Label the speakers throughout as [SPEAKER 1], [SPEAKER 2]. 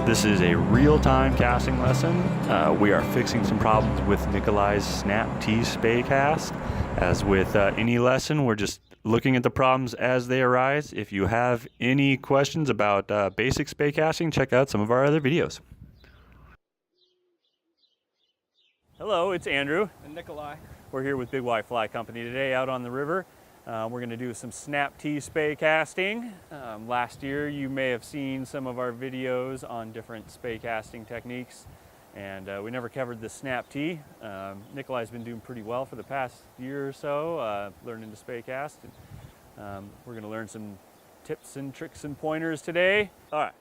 [SPEAKER 1] This is a real-time casting lesson. We are fixing some problems with Nikolai's Snap T spay cast. As with any lesson, we're just looking at the problems as they arise. If you have any questions about basic spay casting, check out some of our other videos. Hello, it's Andrew
[SPEAKER 2] and Nikolai.
[SPEAKER 1] We're here with BigYFly Company today out on the river. We're going to do some Snap T spay casting. Last year you may have seen some of our videos on different spay casting techniques, and we never covered the Snap T. Nikolai's been doing pretty well for the past year or so, learning to spay cast. We're going to learn some tips and tricks and pointers today. All right,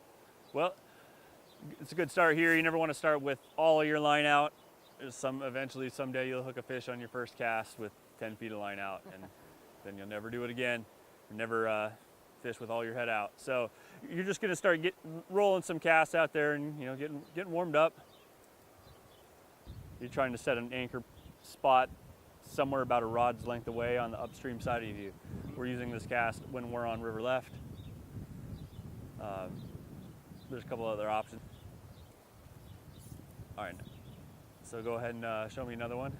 [SPEAKER 1] well, it's a good start here. You never want to start with all of your line out. Eventually someday you'll hook a fish on your first cast with 10 feet of line out, and then you'll never do it again. You'll never fish with all your head out. So you're just gonna start rolling some casts out there and getting warmed up. You're trying to set an anchor spot somewhere about a rod's length away on the upstream side of you. We're using this cast when we're on river left. There's a couple other options. All right. So go ahead and show me another one.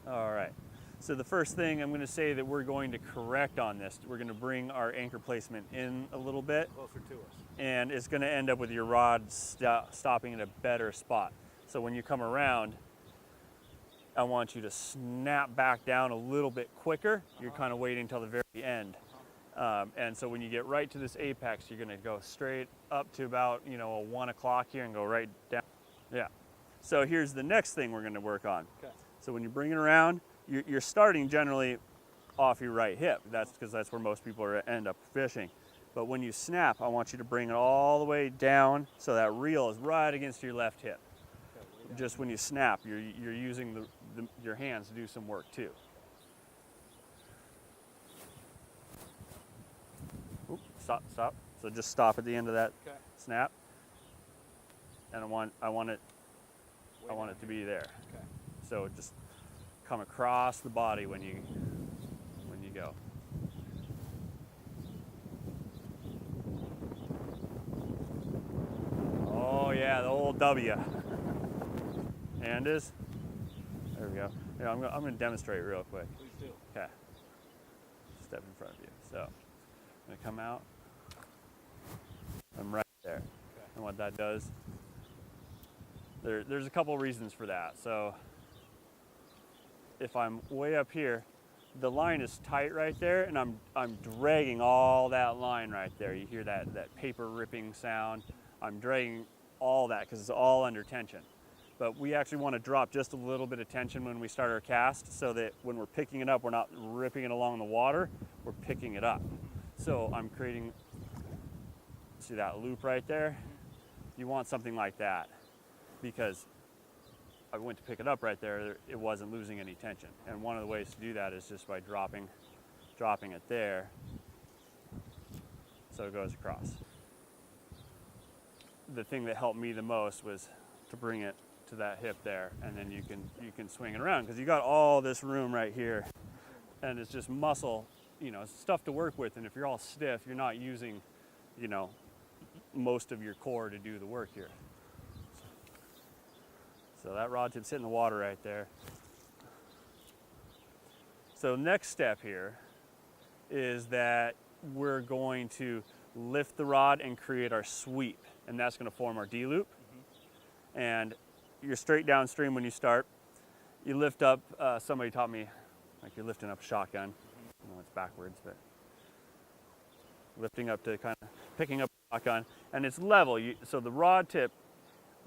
[SPEAKER 1] All right, so the first thing I'm going to say that we're going to correct on this, we're going to bring our anchor placement in a little bit.
[SPEAKER 2] Closer to us.
[SPEAKER 1] And it's going to end up with your rod stopping in a better spot. So when you come around, I want you to snap back down a little bit quicker. You're kind of waiting until the very end. And so when you get right to this apex, you're going to go straight up to about, a 1 o'clock here and go right down. Yeah. So here's the next thing we're going to work on.
[SPEAKER 2] Okay.
[SPEAKER 1] So when you bring it around, you're starting generally off your right hip. That's because that's where most people end up fishing. But when you snap, I want you to bring it all the way down so that reel is right against your left hip. Okay, just when you snap, you're using your hands to do some work too. Oop, stop. So just stop at the end of that snap, and I want it to be there.
[SPEAKER 2] Okay.
[SPEAKER 1] So just come across the body when you go. Oh yeah, the old W. Hand is. There we go. Yeah, I'm going to demonstrate real quick.
[SPEAKER 2] Please do.
[SPEAKER 1] Okay. Step in front of you. So I'm going to come out. I'm right there.
[SPEAKER 2] Okay.
[SPEAKER 1] And what that does, there's a couple reasons for that. So if I'm way up here, the line is tight right there, and I'm dragging all that line right there. You hear that paper ripping sound. I'm dragging all that because it's all under tension. But we actually want to drop just a little bit of tension when we start our cast, so that when we're picking it up, we're not ripping it along the water, we're picking it up. So I'm creating, see that loop right there? You want something like that, because I went to pick it up right there, it wasn't losing any tension. And one of the ways to do that is just by dropping it there so it goes across. The thing that helped me the most was to bring it to that hip there, and then you can swing it around, because you got all this room right here, and it's just muscle, it's stuff to work with. And if you're all stiff, you're not using, most of your core to do the work here. So that rod tip's hitting the water right there. So next step here is that we're going to lift the rod and create our sweep, and that's going to form our D-loop. Mm-hmm. And you're straight downstream when you start. You lift up, somebody taught me, like you're lifting up a shotgun. Mm-hmm. It's backwards, but lifting up to kind of picking up a shotgun, and it's level. So the rod tip,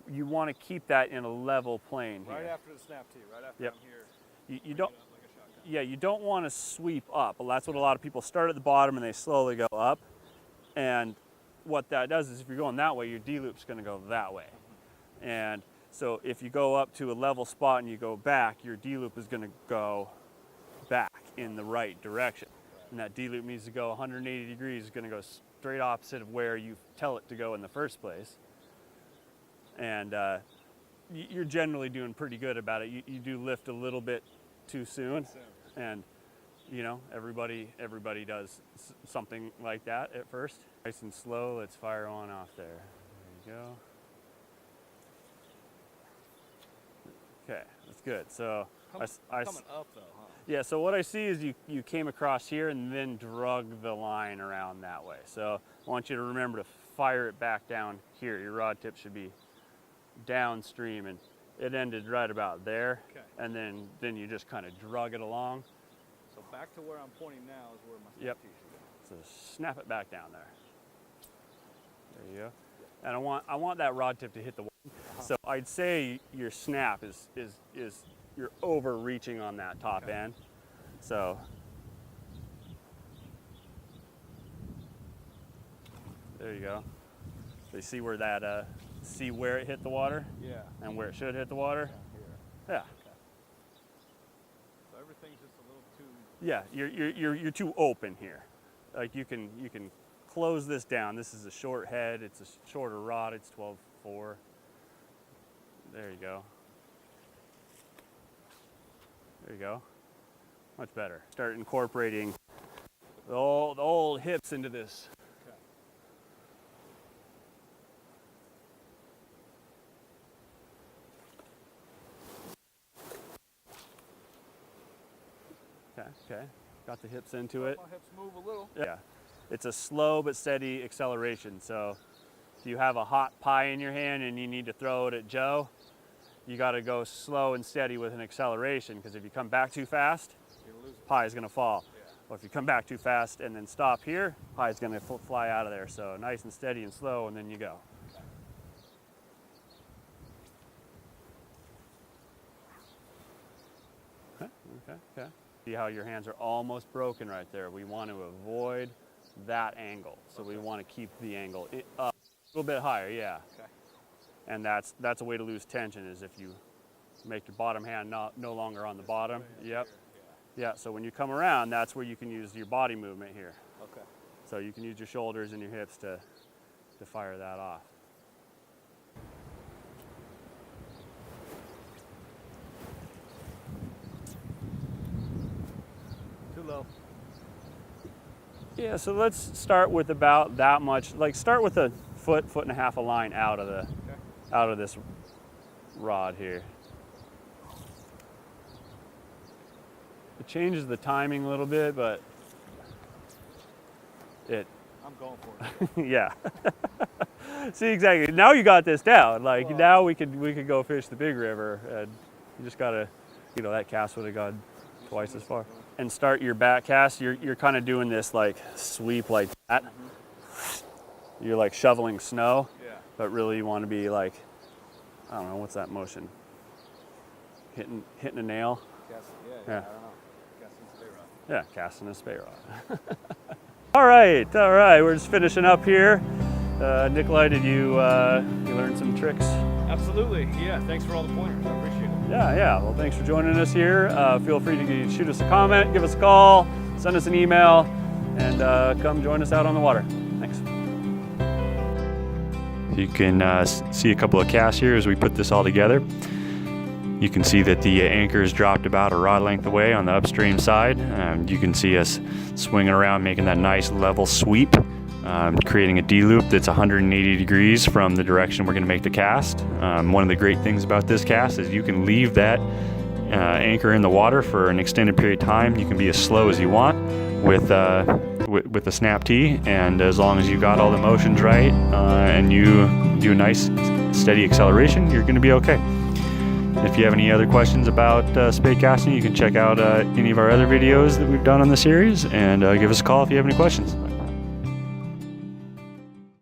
[SPEAKER 1] you want to keep that in a level plane here.
[SPEAKER 2] Right after the snap T, right after
[SPEAKER 1] yep.
[SPEAKER 2] I'm here.
[SPEAKER 1] You don't.
[SPEAKER 2] Like a shotgun.
[SPEAKER 1] Yeah, you don't want to sweep up. Well, that's what a lot of people start at the bottom and they slowly go up. And what that does is, if you're going that way, your D-loop's going to go that way. Mm-hmm. And so if you go up to a level spot and you go back, your D-loop is going to go back in the right direction. Right. And that D-loop needs to go 180 degrees. It's going to go straight opposite of where you tell it to go in the first place. And you're generally doing pretty good about it. You do lift a little bit too soon. And you know, everybody does something like that at first. Nice and slow. Let's fire one off there. There you go. Okay, that's good. So
[SPEAKER 2] Coming up though, huh?
[SPEAKER 1] yeah, so what I see is you came across here and then drug the line around that way. So I want you to remember to fire it back down here. Your rod tip should be downstream, and it ended right about there.
[SPEAKER 2] Okay.
[SPEAKER 1] And then you just kind of drug it along.
[SPEAKER 2] So back to where I'm pointing now is where my snap
[SPEAKER 1] Yep.
[SPEAKER 2] tee should go.
[SPEAKER 1] So snap it back down there. There you go. And I want that rod tip to hit the water. So I'd say your snap is you're overreaching on that top end. So there you go. So you see where that see where it hit the water?
[SPEAKER 2] Yeah.
[SPEAKER 1] And where it should hit the water?
[SPEAKER 2] Down here.
[SPEAKER 1] Yeah.
[SPEAKER 2] Okay. So everything's just a little too.
[SPEAKER 1] Yeah, you're too open here. Like you can close this down. This is a short head. It's a shorter rod. It's 12.4. There you go. There you go. Much better. Start incorporating the old hips into this. Okay. Got the hips into it.
[SPEAKER 2] My hips move a little.
[SPEAKER 1] Yeah. It's a slow but steady acceleration. So if you have a hot pie in your hand and you need to throw it at Joe, you got to go slow and steady with an acceleration, because if you come back too fast, pie is going to fall.
[SPEAKER 2] Yeah.
[SPEAKER 1] Or if you come back too fast and then stop here, pie is going to fly out of there. So nice and steady and slow, and then you go. Okay. See how your hands are almost broken right there. We want to avoid that angle. So we want to keep the angle up a little bit higher, yeah.
[SPEAKER 2] Okay.
[SPEAKER 1] And that's a way to lose tension, is if you make your bottom hand no longer on the bottom. Yep. Yeah, so when you come around, that's where you can use your body movement here.
[SPEAKER 2] Okay.
[SPEAKER 1] So you can use your shoulders and your hips to fire that off.
[SPEAKER 2] Too low.
[SPEAKER 1] Yeah, so let's start with about that much. Like start with a foot and a half of line out of this rod here. It changes the timing a little bit, but
[SPEAKER 2] I'm going for it.
[SPEAKER 1] yeah. See, exactly. Now you got this down. Like now we could go fish the big river, and you just gotta, you know, that cast would have gone twice as far. And start your back cast. You're kind of doing this like sweep like that. You're like shoveling snow.
[SPEAKER 2] Yeah.
[SPEAKER 1] But really you want to be like, I don't know, what's that motion? Hitting a nail.
[SPEAKER 2] Yeah.
[SPEAKER 1] Yeah.
[SPEAKER 2] I don't know. Casting a spay rod.
[SPEAKER 1] Yeah, casting a spay rod. All right. We're just finishing up here. Nikolai, did you learn some tricks?
[SPEAKER 2] Absolutely. Yeah. Thanks for all the pointers. I appreciate it.
[SPEAKER 1] Yeah. Well, thanks for joining us here. Feel free to shoot us a comment, give us a call, send us an email, and come join us out on the water. Thanks. You can see a couple of casts here as we put this all together. You can see that the anchor is dropped about a rod length away on the upstream side. You can see us swinging around, making that nice level sweep, creating a D-loop that's 180 degrees from the direction we're going to make the cast. One of the great things about this cast is you can leave that anchor in the water for an extended period of time. You can be as slow as you want with the snap tee, and as long as you got all the motions right and you do a nice steady acceleration, you're going to be okay. If you have any other questions about spay casting, you can check out any of our other videos that we've done on the series, and give us a call if you have any questions.